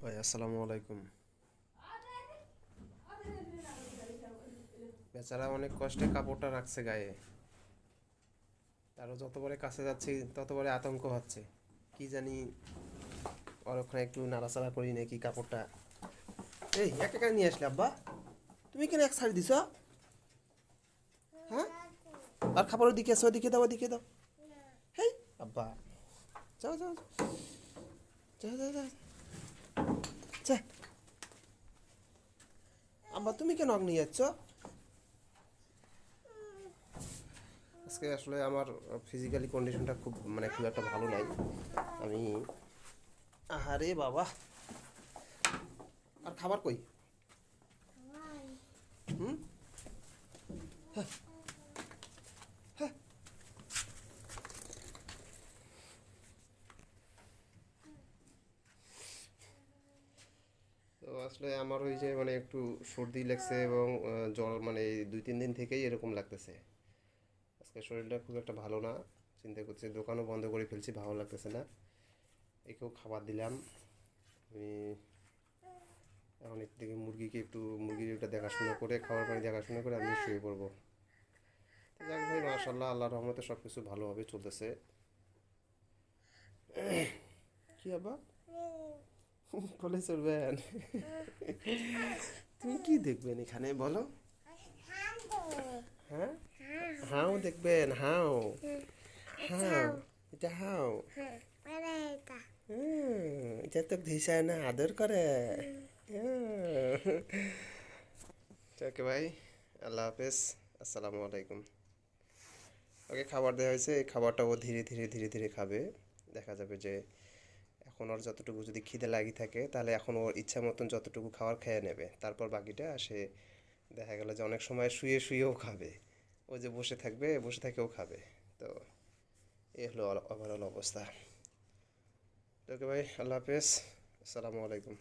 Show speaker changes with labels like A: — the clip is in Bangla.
A: ভাই আসসালামু আলাইকুম। বেচারা অনেক কষ্টে কাপড়টা রাখছে গায়ে, তারও যতবারে কাছে যাচ্ছি ততবারে আতঙ্ক হচ্ছে। কি জানি ওর ওখানে একটু নাড়াচাড়া করি নাকি কাপড়টা। এই একা কেন নিয়ে আসলে আব্বা? তুমি কেন এক ছাড়ি দিছ? হ্যাঁ, আর খাবারের দিকে এসো, ওদিকে দাও, ওদিকে দাও। হেই আব্বা, যাও যাও যাও যাও যাও যা। আব্বা তুমি কেন নিয়ে যাচ্ছ? আজকে আসলে আমার ফিজিক্যালি কন্ডিশনটা খুব একটা ভালো নাই। আমি, আহারে বাবা, আর খাবার কই? হুম, তো আসলে আমার ওই যে একটু সর্দি লাগছে এবং জ্বর, এই 2-3 দিন থেকেই এরকম লাগতেছে। আজকে শরীরটা খুব একটা ভালো না। চিন্তা করছি দোকানও বন্ধ করে ফেলছি, ভালো লাগতেছে না। একেও খাবার দিলাম আমি। এখন একটু দেখি মুরগির ওটা দেখাশোনা করে, খাবার পানি দেখাশোনা করে আমি শুয়ে পড়বো। তো যাক ভাই, মাশাল্লাহ, আল্লাহর রহমতে সব কিছু ভালোভাবে চলতেছে। কি আবার বলে চলবেন? তুমি কি দেখবেন এখানে বলো? হ্যাঁ, হাও দেখবেন, হাও হাও, এটা হাও। এটা তো ভিসায় না, আদর করে। ওকে ভাই, আল্লাহ হাফেজ, আসসালামু আলাইকুম। ওকে খাবার দেওয়া হয়েছে, এই খাবারটা ও ধীরে ধীরে ধীরে ধীরে খাবে। দেখা যাবে যে এখন ওর যতটুকু যদি খিদে লাগি থাকে, তাহলে এখন ওর ইচ্ছা মতন যতটুকু খাবার খেয়ে নেবে, তারপর বাকিটা সে দেখা গেল যে অনেক সময় শুয়ে শুয়েও খাবে। ও যে বসে থাকবে, বসে থেকেও খাবে। তো এই হলো ওভারঅল অবস্থা। ওকে ভাই, আল্লাহ হাফেজ, আসসালামু আলাইকুম।